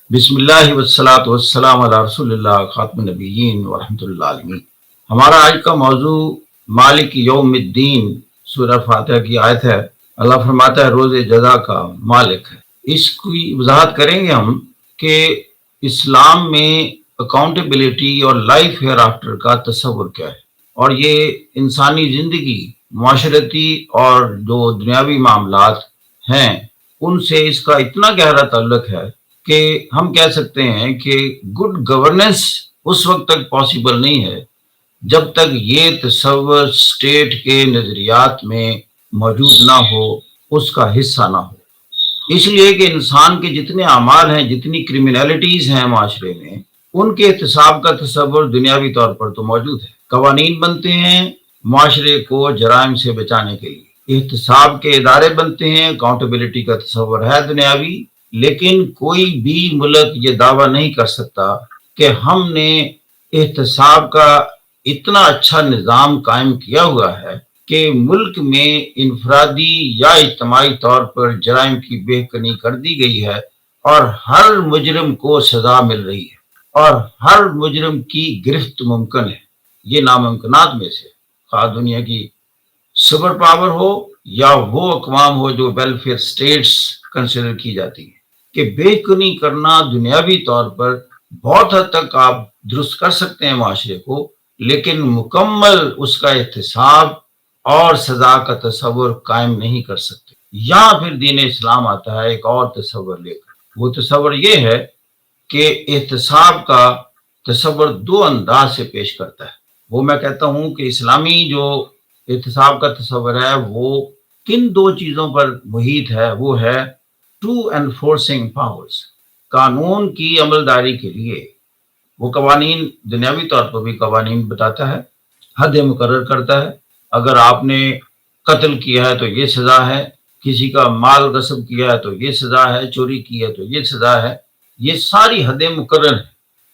بسم اللہ والصلاۃ والسلام علی رسول اللہ خاتم النبیین ورحمۃ اللہ علیہ۔ ہمارا آج کا موضوع مالک یوم الدین سورہ فاتحہ کی آیت ہے۔ اللہ فرماتا ہے روز جزا کا مالک ہے۔ اس کی وضاحت کریں گے ہم کہ اسلام میں اکاؤنٹیبلٹی اور لائف ہیئر آفٹر کا تصور کیا ہے، اور یہ انسانی زندگی، معاشرتی اور جو دنیاوی معاملات ہیں ان سے اس کا اتنا گہرا تعلق ہے کہ ہم کہہ سکتے ہیں کہ گڈ گورننس اس وقت تک پاسبل نہیں ہے جب تک یہ تصور اسٹیٹ کے نظریات میں موجود نہ ہو، اس کا حصہ نہ ہو۔ اس لیے کہ انسان کے جتنے اعمال ہیں، جتنی کرمینلٹیز ہیں معاشرے میں، ان کے احتساب کا تصور دنیاوی طور پر تو موجود ہے۔ قوانین بنتے ہیں معاشرے کو جرائم سے بچانے کے لیے، احتساب کے ادارے بنتے ہیں، اکاؤنٹیبلٹی کا تصور ہے دنیاوی، لیکن کوئی بھی ملک یہ دعویٰ نہیں کر سکتا کہ ہم نے احتساب کا اتنا اچھا نظام قائم کیا ہوا ہے کہ ملک میں انفرادی یا اجتماعی طور پر جرائم کی بے کنی کر دی گئی ہے اور ہر مجرم کو سزا مل رہی ہے اور ہر مجرم کی گرفت ممکن ہے۔ یہ ناممکنات میں سے، خواہ دنیا کی سپر پاور ہو یا وہ اقوام ہو جو ویلفیئر سٹیٹس کنسیڈر کی جاتی ہیں، کہ بے کنی کرنا دنیاوی طور پر بہت حد تک آپ درست کر سکتے ہیں معاشرے کو، لیکن مکمل اس کا احتساب اور سزا کا تصور قائم نہیں کر سکتے۔ یہاں پھر دین اسلام آتا ہے ایک اور تصور لے کر۔ وہ تصور یہ ہے کہ احتساب کا تصور دو انداز سے پیش کرتا ہے۔ وہ میں کہتا ہوں کہ اسلامی جو احتساب کا تصور ہے وہ کن دو چیزوں پر محیط ہے؟ وہ ہے ٹو انفورسنگ پاورز، قانون کی عملداری کے لیے۔ وہ قوانین دنیاوی طور پر بھی قوانین بتاتا ہے، حد مقرر کرتا ہے۔ اگر آپ نے قتل کیا ہے تو یہ سزا ہے، کسی کا مال غصب کیا ہے تو یہ سزا ہے، چوری کی ہے تو یہ سزا ہے۔ یہ ساری حدیں مقرر ہیں،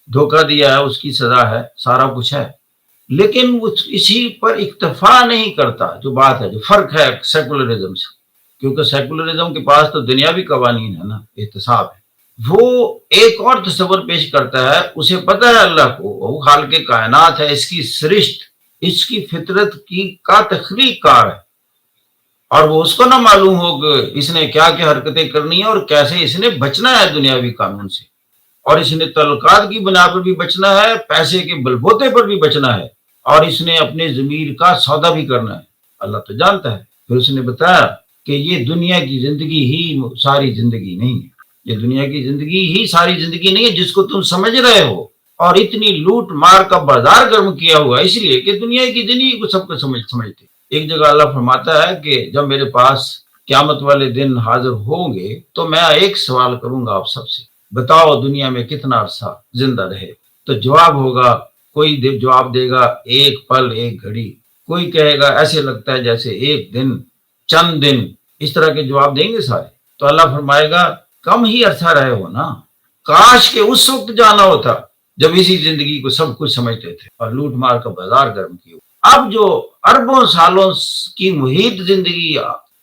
دھوکہ دیا ہے اس کی سزا ہے، سارا کچھ ہے۔ لیکن وہ اسی پر اکتفا نہیں کرتا۔ جو بات ہے، جو فرق ہے سیکولرزم سے، کیونکہ سیکولرزم کے پاس تو دنیاوی قوانین ہے نا، احتساب ہے، وہ ایک اور تصور پیش کرتا ہے۔ اسے پتہ ہے اللہ کو، وہ خالق کائنات ہے، اس کی سرشت، اس کی فطرت کا تخلیق کار ہے، اور وہ اس کو نہ معلوم ہو کہ اس نے کیا کیا حرکتیں کرنی ہیں اور کیسے اس نے بچنا ہے دنیاوی قانون سے، اور اس نے تعلقات کی بنا پر بھی بچنا ہے، پیسے کے بلبوتے پر بھی بچنا ہے، اور اس نے اپنے ضمیر کا سودا بھی کرنا ہے۔ اللہ تو جانتا ہے۔ پھر اس نے بتایا کہ یہ دنیا کی زندگی ہی ساری زندگی نہیں ہے، یہ دنیا کی زندگی ہی ساری زندگی نہیں ہے جس کو تم سمجھ رہے ہو، اور اتنی لوٹ مار کا بازار گرم کیا ہوا اس لیے کہ دنیا کی زندگی کو سب کو سمجھتے۔ ایک جگہ اللہ فرماتا ہے کہ جب میرے پاس قیامت والے دن حاضر ہوں گے تو میں ایک سوال کروں گا آپ سب سے، بتاؤ دنیا میں کتنا عرصہ زندہ رہے؟ تو جواب ہوگا، کوئی جواب دے گا ایک پل، ایک گھڑی، کوئی کہے گا ایسے لگتا ہے جیسے ایک دن، چند دن، اس طرح کے جواب دیں گے سارے۔ تو اللہ فرمائے گا کم ہی عرصہ رہے ہو نا، کاش کہ اس وقت جانا ہوتا جب اسی زندگی کو سب کچھ سمجھتے تھے اور لوٹ مار کا بازار گرم کیا۔ اب جو اربوں سالوں کی محیط زندگی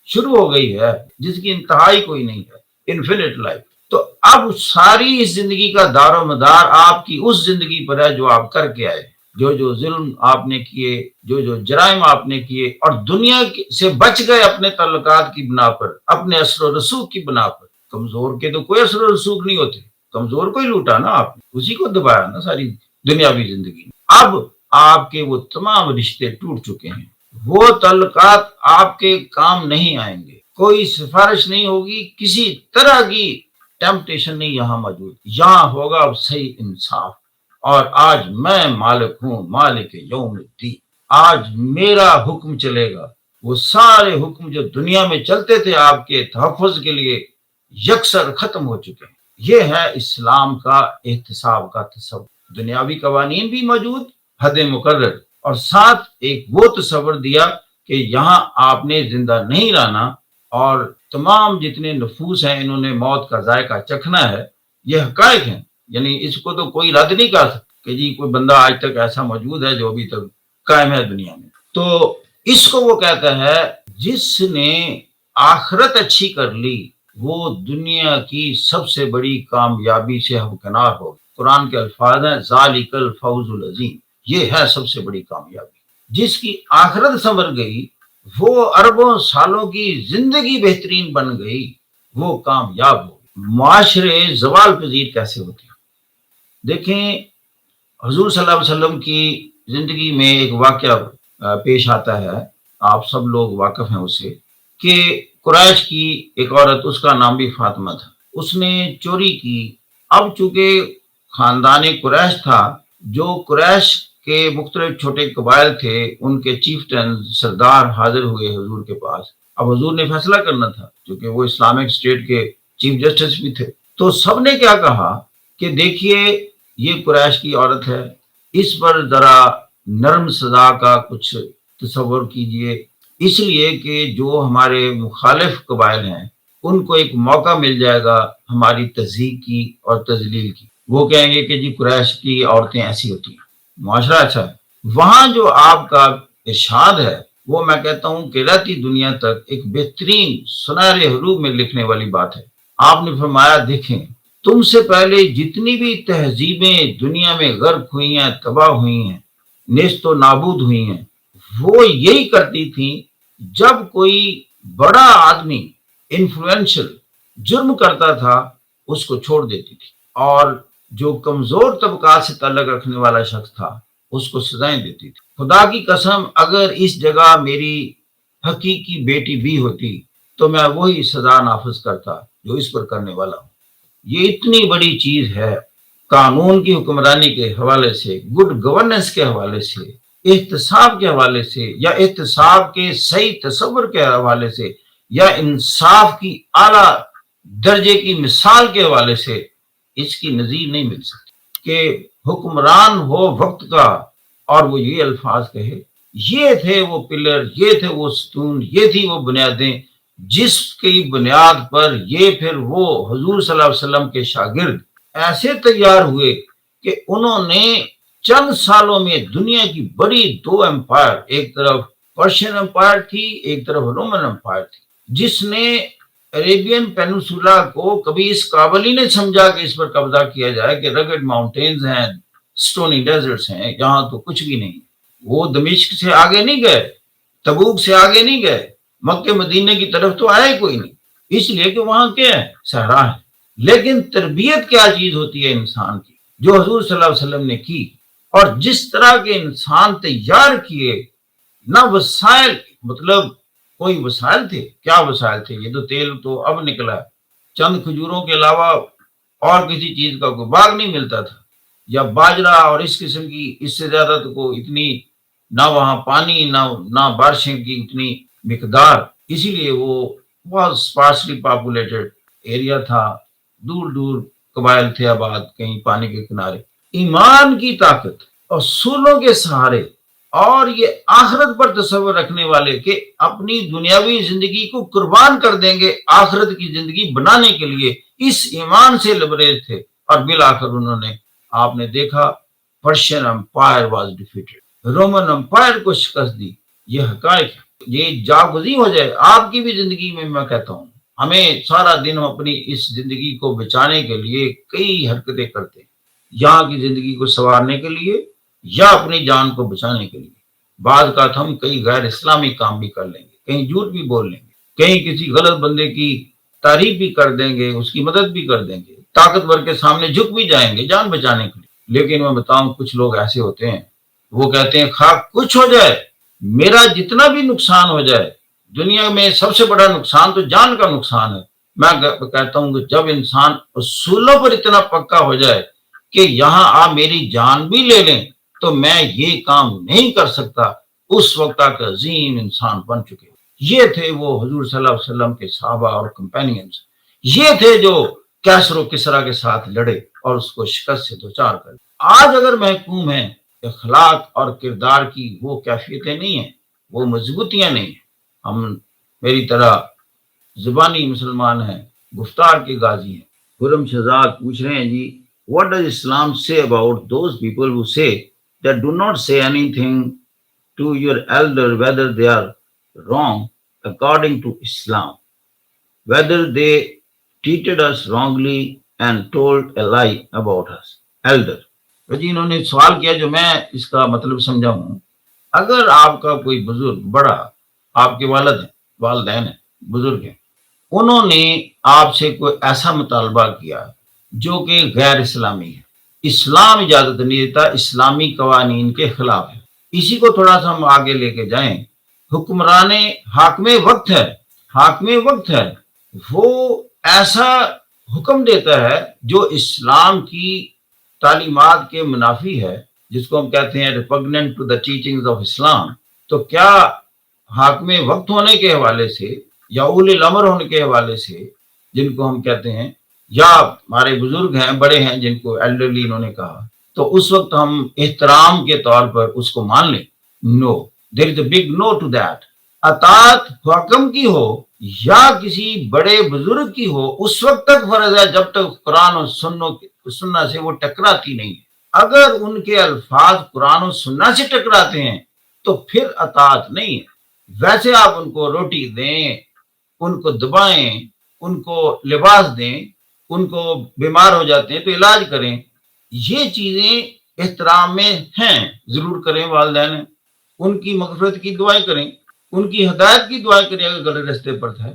شروع ہو گئی ہے جس کی انتہائی کوئی نہیں ہے، انفینٹ لائف، تو اب ساری اس زندگی کا دار و مدار آپ کی اس زندگی پر ہے جو آپ کر کے آئے، جو ظلم آپ نے کیے، جو جرائم آپ نے کیے، اور دنیا سے بچ گئے اپنے تعلقات کی بنا پر، اپنے اثر و رسوخ کی بنا پر۔ کمزور کے تو کوئی اثر و رسوخ نہیں ہوتے، کمزور کو ہی لوٹا نا آپ نے، اسی کو دبایا نا ساری دنیاوی زندگی۔ اب آپ کے وہ تمام رشتے ٹوٹ چکے ہیں، وہ تعلقات آپ کے کام نہیں آئیں گے، کوئی سفارش نہیں ہوگی، کسی طرح کی ٹیمپٹیشن نہیں یہاں موجود، یہاں ہوگا اب صحیح انصاف۔ اور آج میں مالک ہوں، مالک یوم الدین، آج میرا حکم چلے گا۔ وہ سارے حکم جو دنیا میں چلتے تھے آپ کے تحفظ کے لیے، یکسر ختم ہو چکے ہیں۔ یہ ہے اسلام کا احتساب کا تصور۔ دنیاوی قوانین بھی موجود، حد مقرر، اور ساتھ ایک وہ تصور دیا کہ یہاں آپ نے زندہ نہیں رہنا، اور تمام جتنے نفوس ہیں انہوں نے موت کا ذائقہ چکھنا ہے۔ یہ حقائق ہیں، یعنی اس کو تو کوئی رد نہیں کر سکتا کہ جی کوئی بندہ آج تک ایسا موجود ہے جو ابھی تک قائم ہے دنیا میں۔ تو اس کو وہ کہتا ہے جس نے آخرت اچھی کر لی وہ دنیا کی سب سے بڑی کامیابی سے ہمکنار ہو۔ قرآن کے الفاظ ہیں ذالک الفوز العظیم، یہ ہے سب سے بڑی کامیابی۔ جس کی آخرت سنور گئی، وہ اربوں سالوں کی زندگی بہترین بن گئی، وہ کامیاب ہو۔ معاشرے زوال پذیر کیسے ہوتے ہیں؟ دیکھیں، حضور صلی اللہ علیہ وسلم کی زندگی میں ایک واقعہ پیش آتا ہے، آپ سب لوگ واقف ہیں اس سے، کہ قریش کی ایک عورت، اس کا نام بھی فاطمہ تھا، اس نے چوری کی۔ اب چونکہ خاندان قریش تھا، جو قریش کے مختلف چھوٹے قبائل تھے، ان کے چیفٹن سردار حاضر ہوئے حضور کے پاس۔ اب حضور نے فیصلہ کرنا تھا، کیونکہ وہ اسلامک اسٹیٹ کے چیف جسٹس بھی تھے۔ تو سب نے کیا کہا کہ دیکھیے یہ قریش کی عورت ہے، اس پر ذرا نرم سزا کا کچھ تصور کیجئے، اس لیے کہ جو ہمارے مخالف قبائل ہیں ان کو ایک موقع مل جائے گا ہماری تضحیک کی اور تذلیل کی۔ وہ کہیں گے کہ جی قریش کی عورتیں ایسی ہوتی ہیں، معاشرہ اچھا ہے۔ وہاں جو آپ کا ارشاد ہے وہ میں کہتا ہوں کہ رہتی دنیا تک ایک بہترین سنہرے حروف میں لکھنے والی بات ہے۔ آپ نے فرمایا دیکھیں، تم سے پہلے جتنی بھی تہذیبیں دنیا میں غرق ہوئی ہیں، تباہ ہوئی ہیں، نیست و نابود ہوئی ہیں، وہ یہی کرتی تھیں جب کوئی بڑا آدمی انفلوئنشل جرم کرتا تھا اس کو چھوڑ دیتی تھی، اور جو کمزور طبقات سے تعلق رکھنے والا شخص تھا اس کو سزائیں دیتی تھی۔ خدا کی قسم اگر اس جگہ میری حقیقی بیٹی بھی ہوتی تو میں وہی سزا نافذ کرتا جو اس پر کرنے والا ہوں۔ یہ اتنی بڑی چیز ہے، قانون کی حکمرانی کے حوالے سے، گڈ گورننس کے حوالے سے، احتساب کے حوالے سے، یا احتساب کے صحیح تصور کے حوالے سے، یا انصاف کی اعلیٰ درجے کی مثال کے حوالے سے اس کی نظیر نہیں مل سکتی کہ حکمران ہو وقت کا اور وہ یہ الفاظ کہے۔ یہ تھے وہ پلر، یہ تھے وہ ستون، یہ تھی وہ بنیادیں جس کی بنیاد پر یہ پھر وہ حضور صلی اللہ علیہ وسلم کے شاگرد ایسے تیار ہوئے کہ انہوں نے چند سالوں میں دنیا کی بڑی دو امپائر، ایک طرف پرشین امپائر تھی، ایک طرف رومن امپائر تھی، جس نے عربین پیننسولا کو کبھی اس قابل ہی نہیں سمجھا کہ اس پر قبضہ کیا جائے، کہ رگڈ ماؤنٹینز ہیں، سٹونی ڈیزرٹس ہیں، یہاں تو کچھ بھی نہیں۔ وہ دمشق سے آگے نہیں گئے، تبوک سے آگے نہیں گئے، مکہ مدینے کی طرف تو آئے کوئی نہیں، اس لیے کہ وہاں کیا ہے؟ صحرا ہے۔ لیکن تربیت کیا چیز ہوتی ہے انسان کی، جو حضور صلی اللہ علیہ وسلم نے کی، اور جس طرح کے انسان تیار کیے، نہ وسائل، مطلب کوئی وسائل تھے؟ کیا وسائل تھے؟ یہ تو تیل تو اب نکلا ہے، چند کھجوروں کے علاوہ اور کسی چیز کا کوئی باغ نہیں ملتا تھا، یا باجرہ اور اس قسم کی، اس سے زیادہ تو کوئی اتنی نہ وہاں پانی، نہ بارشیں کی اتنی مقدار، اسی لیے وہ بہت اسپارسلی پاپولیٹڈ ایریا تھا، دور دور قبائل تھے آباد، کہیں پانی کے کنارے۔ ایمان کی طاقت، اصولوں کے سہارے، اور یہ آخرت پر تصور رکھنے والے کہ اپنی دنیاوی زندگی کو قربان کر دیں گے آخرت کی زندگی بنانے کے لیے، اس ایمان سے لبریز تھے، اور بالآخر انہوں نے، آپ نے دیکھا، Persian empire was defeated, Roman empire کو شکست دی۔ یہ حقائق ہے، یہ جاگزی ہو جائے آپ کی بھی زندگی میں۔ میں کہتا ہوں ہمیں سارا دن ہم اپنی اس زندگی کو بچانے کے لیے کئی حرکتیں کرتے ہیں، یہاں کی زندگی کو سنوارنے کے لیے یا اپنی جان کو بچانے کے لیے۔ بعض کا ہم کئی غیر اسلامی کام بھی کر لیں گے، کہیں جھوٹ بھی بول لیں گے، کہیں کسی غلط بندے کی تعریف بھی کر دیں گے، اس کی مدد بھی کر دیں گے، طاقتور کے سامنے جھک بھی جائیں گے جان بچانے کے لیے۔ لیکن میں بتاؤں کچھ لوگ ایسے ہوتے ہیں، وہ کہتے ہیں خواہ کچھ ہو جائے، میرا جتنا بھی نقصان ہو جائے، دنیا میں سب سے بڑا نقصان تو جان کا نقصان ہے۔ میں کہتا ہوں کہ جب انسان اصولوں پر اتنا پکا ہو جائے کہ یہاں آپ میری جان بھی لے لیں تو میں یہ کام نہیں کر سکتا، اس وقت کا عظیم انسان بن چکے۔ یہ تھے وہ حضور صلی اللہ علیہ وسلم کے صحابہ اور کمپینینز، یہ تھے جو کیسر و کسرا کے ساتھ لڑے اور اس کو شکست سے دوچار کر۔ آج اگر محکوم ہیں اخلاق اور کردار کی وہ کیفیتیں نہیں ہیں، وہ مضبوطیاں نہیں ہیں، ہم میری طرح زبانی مسلمان ہیں، گفتار کے غازی ہیں۔ خرم شہزاد پوچھ رہے ہیں جی what does Islam say about those people who say that do not say anything to your elder whether they are wrong according to Islam, whether they treated us wrongly and told a lie about us. Elder. تو جی انہوں نے سوال کیا جو میں اس کا مطلب سمجھا ہوں. اگر آپ کا کوئی بزرگ بڑا، آپ کے والد ہیں، والدین ہیں، بزرگ ہیں، انہوں نے آپ سے کوئی ایسا مطالبہ کیا جو کہ غیر اسلامی ہے، اسلام اجازت نہیں دیتا، اسلامی قوانین کے خلاف ہے. اسی کو تھوڑا سا ہم آگے لے کے جائیں. حکمران حاکم وقت ہے، حاکم وقت ہے، وہ ایسا حکم دیتا ہے جو اسلام کی تعلیمات کے منافی ہے، جس کو ہم کہتے ہیں repugnant to the teachings of Islam. تو کیا حاکم وقت ہونے کے حوالے سے یا اولی الامر ہونے کے حوالے سے، جن کو ہم کہتے ہیں، یا ہمارے بزرگ ہیں، بڑے ہیں، جن کو ایلڈرلی انہوں نے کہا، تو اس وقت ہم احترام کے طور پر اس کو مان لیں؟ No, there is a big no to that. اطاعت حکم کی ہو یا کسی بڑے بزرگ کی ہو، اس وقت تک فرض ہے جب تک قرآن اور سننا سے وہ ٹکراتی نہیں ہے. اگر ان کے الفاظ قرآن و سننا سے ٹکراتے ہیں تو پھر اطاعت نہیں ہے. ویسے آپ ان کو روٹی دیں، ان کو دبائیں، ان کو لباس دیں، ان کو بیمار ہو جاتے ہیں تو علاج کریں، یہ چیزیں احترام میں ہیں، ضرور کریں. والدین ہیں، ان کی مغفرت کی دعائیں کریں، ان کی ہدایت کی دعائیں کریں اگر غلط راستے پر ہے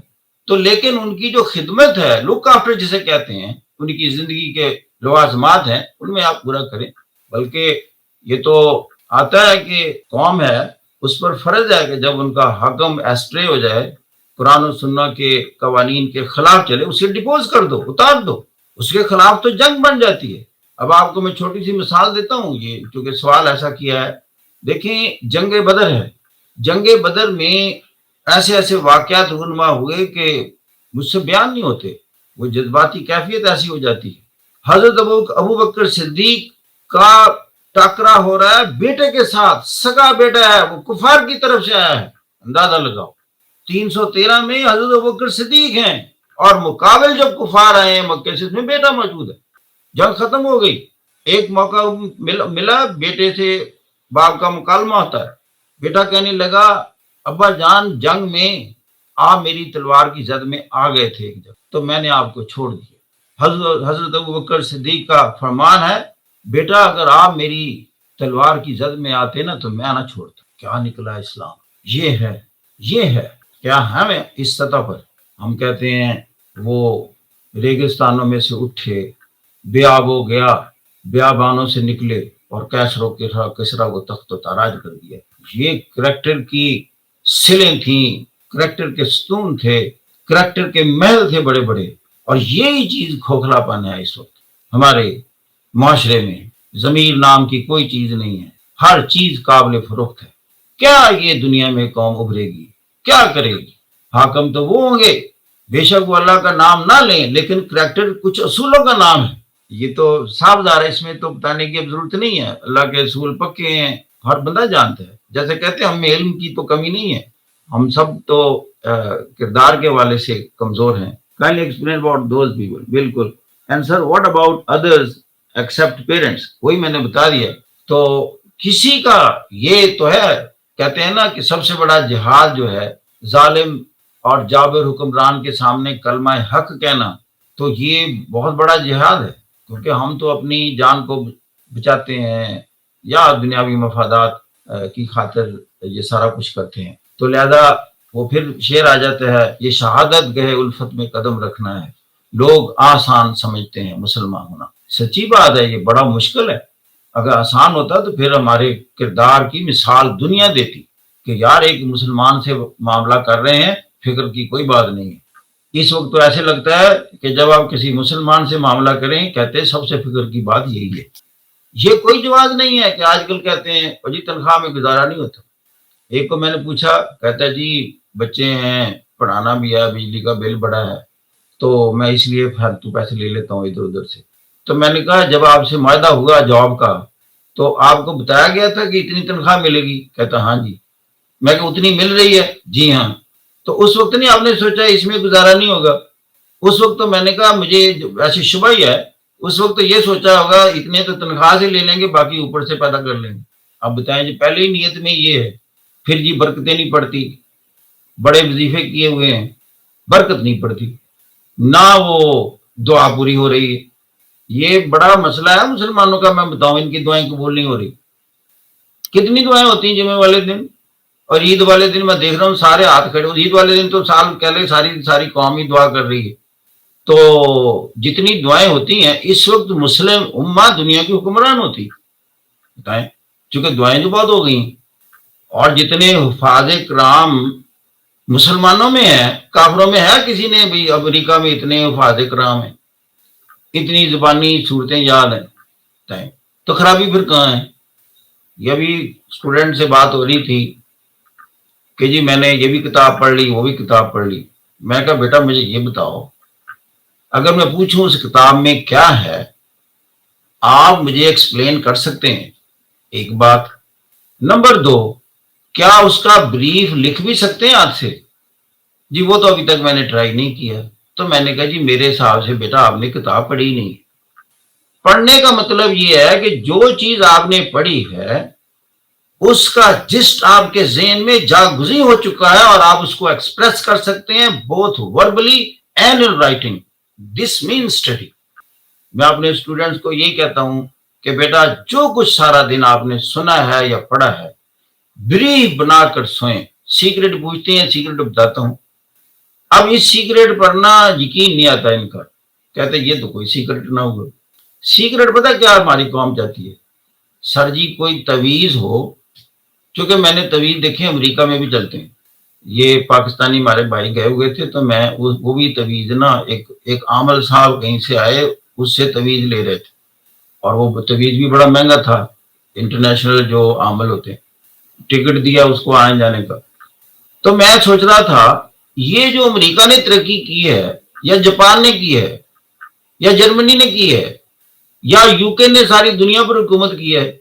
تو. لیکن ان کی جو خدمت ہے، لک آفٹر جسے کہتے ہیں، ان کی زندگی کے لوازمات ہیں، ان میں آپ پورا کریں. بلکہ یہ تو آتا ہے کہ قوم ہے، اس پر فرض ہے کہ جب ان کا حکم ایسٹرے ہو جائے، قرآن و سنہ کے قوانین کے خلاف چلے، اسے ڈپوز کر دو، اتار دو. اس کے خلاف تو جنگ بن جاتی ہے. اب آپ کو میں چھوٹی سی مثال دیتا ہوں، یہ چونکہ سوال ایسا کیا ہے. دیکھیں جنگ بدر ہے، جنگ بدر میں ایسے ایسے واقعات رونما ہوئے کہ مجھ سے بیان نہیں ہوتے، وہ جذباتی کیفیت ایسی ہو جاتی ہے. حضرت ابو بکر صدیق کا ٹاکرا ہو رہا ہے بیٹے کے ساتھ، سگا بیٹا ہے، وہ کفار کی طرف سے آیا ہے. اندازہ لگاؤ، 313 میں حضرت ابو بکر صدیق ہیں اور مقابل جب کفار آئے ہیں مکے سے، اس میں بیٹا موجود ہے. جنگ ختم ہو گئی، ایک موقع ملا، بیٹے سے باپ کا مکالمہ ہوتا ہے. بیٹا کہنے لگا ابا جان جنگ میں آپ میری تلوار کی زد میں آ گئے تھے ایک جگہ، تو میں نے آپ کو چھوڑ دیا. حضرت ابو بکر صدیق کا فرمان ہے بیٹا اگر آپ میری تلوار کی زد میں آتے نا تو میں نہ چھوڑتا. کیا نکلا اسلام؟ یہ ہے کیا ہمیں اس سطح پر ہم کہتے ہیں وہ ریگستانوں میں سے اٹھے، بیاب ہو گیا، بیابانوں سے نکلے اور کسرا کو تخت و تاراج کر دیا. یہ کریکٹر کی سلیں تھیں، کریکٹر کے ستون تھے، کریکٹر کے محل تھے بڑے بڑے. اور یہی چیز کھوکھلا پن ہے اس وقت ہمارے معاشرے میں. ضمیر نام کی کوئی چیز نہیں ہے، ہر چیز قابل فروخت ہے. کیا یہ دنیا میں قوم ابھرے گی؟ کیا کرے گی؟ حاکم تو وہ ہوں گے، بے شک وہ اللہ کا نام نہ لیں، لیکن کریکٹر کچھ اصولوں کا نام ہے. یہ تو صاف ظاہر ہے، اس میں تو بتانے کی اب ضرورت نہیں ہے. اللہ کے اصول پکے ہیں، ہر بندہ جانتا ہے. جیسے کہتے ہیں ہم میں علم کی تو کمی نہیں ہے، ہم سب تو کردار کے حوالے سے کمزور ہیں. Kindly explain about those people. بالکل. And sir, what about others except parents? وہی میں نے بتا دیا. تو کسی کا یہ تو ہے، کہتے ہیں نا کہ سب سے بڑا جہاد جو ہے ظالم اور جابر حکمران کے سامنے کلمہ حق کہنا، تو یہ بہت بڑا جہاد ہے. کیونکہ ہم تو اپنی جان کو بچاتے ہیں یا دنیاوی مفادات کی خاطر یہ سارا کچھ کرتے ہیں. تو لہذا وہ پھر شعر آ جاتا ہے، یہ شہادت گہے الفت میں قدم رکھنا ہے، لوگ آسان سمجھتے ہیں مسلمان ہونا. سچی بات ہے، یہ بڑا مشکل ہے. اگر آسان ہوتا تو پھر ہمارے کردار کی مثال دنیا دیتی کہ یار ایک مسلمان سے معاملہ کر رہے ہیں، فکر کی کوئی بات نہیں ہے. اس وقت تو ایسے لگتا ہے کہ جب آپ کسی مسلمان سے معاملہ کریں کہتے ہیں سب سے فکر کی بات یہی ہے. یہ کوئی جواز نہیں ہے کہ آج کل کہتے ہیں جی تنخواہ میں گزارا نہیں ہوتا. ایک کو میں نے پوچھا، کہتا ہے جی بچے ہیں، پڑھانا بھی ہے، بجلی کا بل بڑا ہے، تو میں اس لیے فالتو پیسے لے لیتا ہوں ادھر ادھر سے. تو میں نے کہا جب آپ سے معاہدہ ہوا جاب کا تو آپ کو بتایا گیا تھا کہ اتنی تنخواہ ملے گی؟ کہتا ہاں جی. میں کہ اتنی مل رہی ہے؟ جی ہاں. تو اس وقت نہیں آپ نے سوچا اس میں گزارا نہیں ہوگا؟ اس وقت تو میں نے کہا مجھے ایسی شبہ ہی ہے، اس وقت تو یہ سوچا ہوگا اتنے تو تنخواہ سے لے لیں گے، باقی اوپر سے پیدا کر لیں گے. اب بتائیں جی پہلے ہی نیت میں یہ ہے، پھر جی برکتیں نہیں پڑتی، بڑے وظیفے کیے ہوئے ہیں، برکت نہیں پڑتی. تو اس وقت تو ایسے لگتا ہے کہ جب آپ کسی مسلمان سے معاملہ کریں کہتے ہیں سب سے فکر کی بات یہی ہے. یہ کوئی جواز نہیں ہے کہ آج کل کہتے ہیں جی تنخواہ میں گزارا نہیں ہوتا. نہ وہ دعا پوری ہو رہی ہے. یہ بڑا مسئلہ ہے مسلمانوں کا. میں بتاؤں ان کی دعائیں قبول نہیں ہو رہی. کتنی دعائیں ہوتی ہیں جمعے والے دن, اور عید والے دن میں دیکھ رہا ہوں سارے ہاتھ کھڑے. عید والے دن تو سال کہہ لے ساری قوم ہی دعا کر رہی ہے. تو جتنی دعائیں ہوتی ہیں اس وقت مسلم امہ دنیا کی حکمران ہوتی بتائیں, چونکہ دعائیں جو بہت ہو گئی ہیں. اور جتنے حفاظ کرام مسلمانوں میں ہیں, کافروں میں ہے کسی نے بھی؟ امریکہ میں اتنے حفاظ کرام ہیں, اتنی زبانی صورتیں یاد ہیں, تو خرابی پھر کہاں ہے؟ یہ بھی اسٹوڈنٹ سے بات ہو رہی تھی کہ جی میں نے یہ بھی کتاب پڑھ لی وہ بھی کتاب پڑھ لی. میں کہا بیٹا مجھے یہ بتاؤ, اگر میں پوچھوں اس کتاب میں کیا ہے, آپ مجھے ایکسپلین کر سکتے ہیں؟ ایک بات. نمبر 2, کیا اس کا بریف لکھ بھی سکتے ہیں ہاتھ سے؟ جی وہ تو ابھی تک میں نے ٹرائی نہیں کیا. تو میں نے کہا جی میرے حساب سے بیٹا آپ نے کتاب پڑھی نہیں. پڑھنے کا مطلب یہ ہے کہ جو چیز آپ نے پڑھی ہے اس کا جسٹ آپ کے ذہن میں جاگزیں ہو چکا ہے اور آپ اس کو ایکسپریس کر سکتے ہیں both verbally and in writing. This main study. میں اپنے اسٹوڈنٹس کو یہی کہتا ہوں کہ بیٹا جو کچھ سارا دن آپ نے سنا ہے یا پڑھا ہے بریف بنا کر سوئیں. سیکرٹ پوچھتے ہیں, سیکرٹ بتاتا ہوں. اب اس سیکرٹ پر نہ یقین نہیں آتا ان کا, کہتے یہ تو کوئی سیکرٹ نہ ہوا. سیکرٹ پتہ کیا ہماری قوم چاہتی ہے؟ سر جی کوئی تعویذ ہو, چونکہ میں نے تعویذ دیکھے امریکہ میں بھی چلتے ہیں. یہ پاکستانی ہمارے بھائی گئے ہوئے تھے تو میں وہ بھی تعویذ نا ایک عامل صاحب کہیں سے آئے, اس سے تعویذ لے رہے تھے, اور وہ تعویذ بھی بڑا مہنگا تھا. انٹرنیشنل جو عامل ہوتے ہیں, ٹکٹ دیا اس کو آنے جانے کا. تو میں سوچ رہا تھا یہ جو امریکہ نے ترقی کی ہے یا جاپان نے کی ہے یا جرمنی نے کی ہے یا یو کے نے ساری دنیا پر حکومت کی ہے,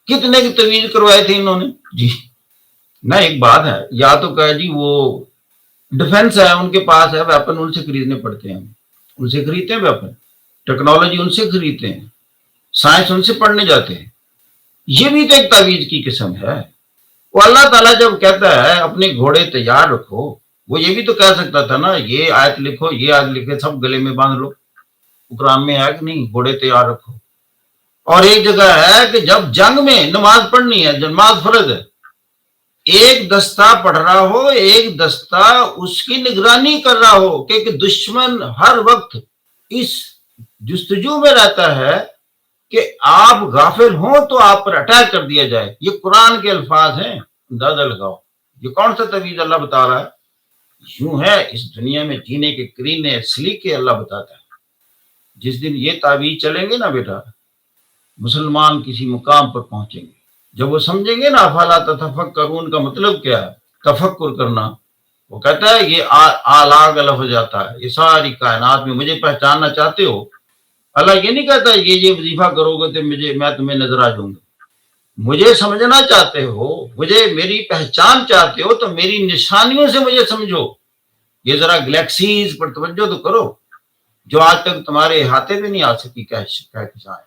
کتنے کی تعویذ کروائے تھے انہوں نے جی. نہ ایک بات ہے, یا تو کہ جی وہ ڈیفنس ہے ان کے پاس ہے, ویپن ان سے خریدنے پڑتے ہیں, ان سے خریدتے ہیں ویپن, ٹیکنالوجی ان سے خریدتے ہیں, سائنس ان سے پڑھنے جاتے ہیں. یہ بھی تو ایک تعویذ کی قسم ہے. وہ اللہ تعالیٰ جب کہتا ہے اپنے گھوڑے تیار رکھو, وہ یہ بھی تو کہہ سکتا تھا نا یہ آیت لکھو یہ آیت لکھے سب گلے میں باندھ لو. قرآن میں ہے کہ نہیں گھوڑے تیار رکھو. اور ایک جگہ ہے کہ جب جنگ میں نماز پڑھنی ہے, نماز فرض ہے, ایک دستہ پڑھ رہا ہو ایک دستہ اس کی نگرانی کر رہا ہو کہ دشمن ہر وقت اس جستجو میں رہتا ہے کہ آپ غافل ہوں تو آپ پر اٹیک کر دیا جائے. یہ قرآن کے الفاظ ہیں, اندازہ لگاؤ یہ کون سا تعویذ اللہ بتا رہا ہے. یوں ہے اس دنیا میں جینے کے کرینے سلیقے اللہ بتاتا ہے. جس دن یہ تعویذ چلیں گے نا بیٹا, مسلمان کسی مقام پر پہنچیں گے. جب وہ سمجھیں گے نا افلا تتفکرون کا مطلب کیا ہے, تفکر کرنا. وہ کہتا ہے یہ آلاگ الگ ہو جاتا ہے, یہ ساری کائنات میں مجھے پہچاننا چاہتے ہو. اللہ یہ نہیں کہتا یہ وظیفہ کرو گے تو میں تمہیں نظر آ جاؤں گا. مجھے سمجھنا چاہتے ہو, مجھے میری پہچان چاہتے ہو تو میری نشانیوں سے مجھے سمجھو. یہ ذرا گلیکسیز پر توجہ تو کرو جو آج تک تمہارے احاطے پہ نہیں آ سکی کہکشائیں.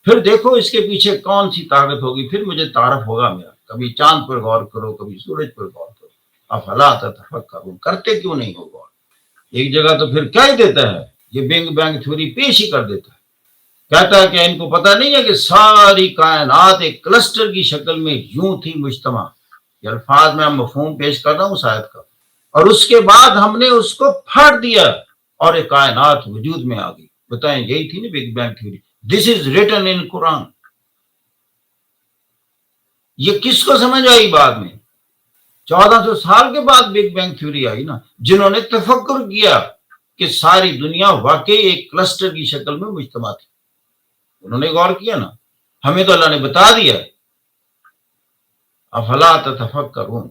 پھر دیکھو اس کے پیچھے کون سی طاقت ہوگی, پھر مجھے تعارف ہوگا میرا. کبھی چاند پر غور کرو, کبھی سورج پر غور کرو. افلا تتفکرون, کرتے کیوں نہیں ہو غور؟ ایک جگہ تو پھر کیا ہی دیتا ہے, یہ بگ بینگ تھیوری پیش ہی کر دیتا ہے. کہتا ہے کہ ان کو پتہ نہیں ہے کہ ساری کائنات ایک کلسٹر کی شکل میں یوں تھی مجتمع. یہ الفاظ میں مفہوم پیش کر رہا ہوں اس آیت کا. اور اس کے بعد ہم نے اس کو پھاڑ دیا اور ایک کائنات وجود میں آ گئی. بتائیں یہی تھی نا big bang theory. This is written in Quran. یہ کس کو سمجھ آئی بعد میں؟ 1400 سال کے بعد بگ بینگ تھیوری آئی نا, جنہوں نے تفکر کیا کہ ساری دنیا واقعی ایک کلسٹر کی شکل میں مجتمع تھی. انہوں نے غور کیا نا. ہمیں تو اللہ نے بتا دیا. افلا تتفکرون.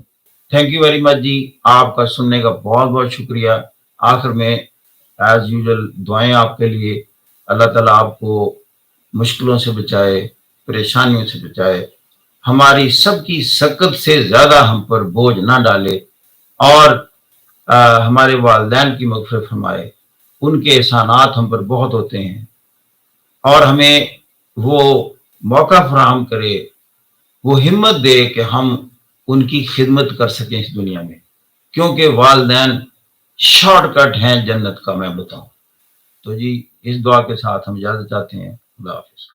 تھینک یو ویری مچ جی, آپ کا سننے کا بہت بہت شکریہ. آخر میں ایز یوزل دعائیں آپ کے لیے. اللہ تعالیٰ آپ کو مشکلوں سے بچائے, پریشانیوں سے بچائے, ہماری سب کی سکت سے زیادہ ہم پر بوجھ نہ ڈالے, اور ہمارے والدین کی مغفرت فرمائے. ان کے احسانات ہم پر بہت ہوتے ہیں, اور ہمیں وہ موقع فراہم کرے, وہ ہمت دے کہ ہم ان کی خدمت کر سکیں اس دنیا میں. کیونکہ والدین شارٹ کٹ ہے جنت کا، میں بتاؤں تو جی اس دعا کے ساتھ ہم اجازت چاہتے ہیں، خدا حافظ۔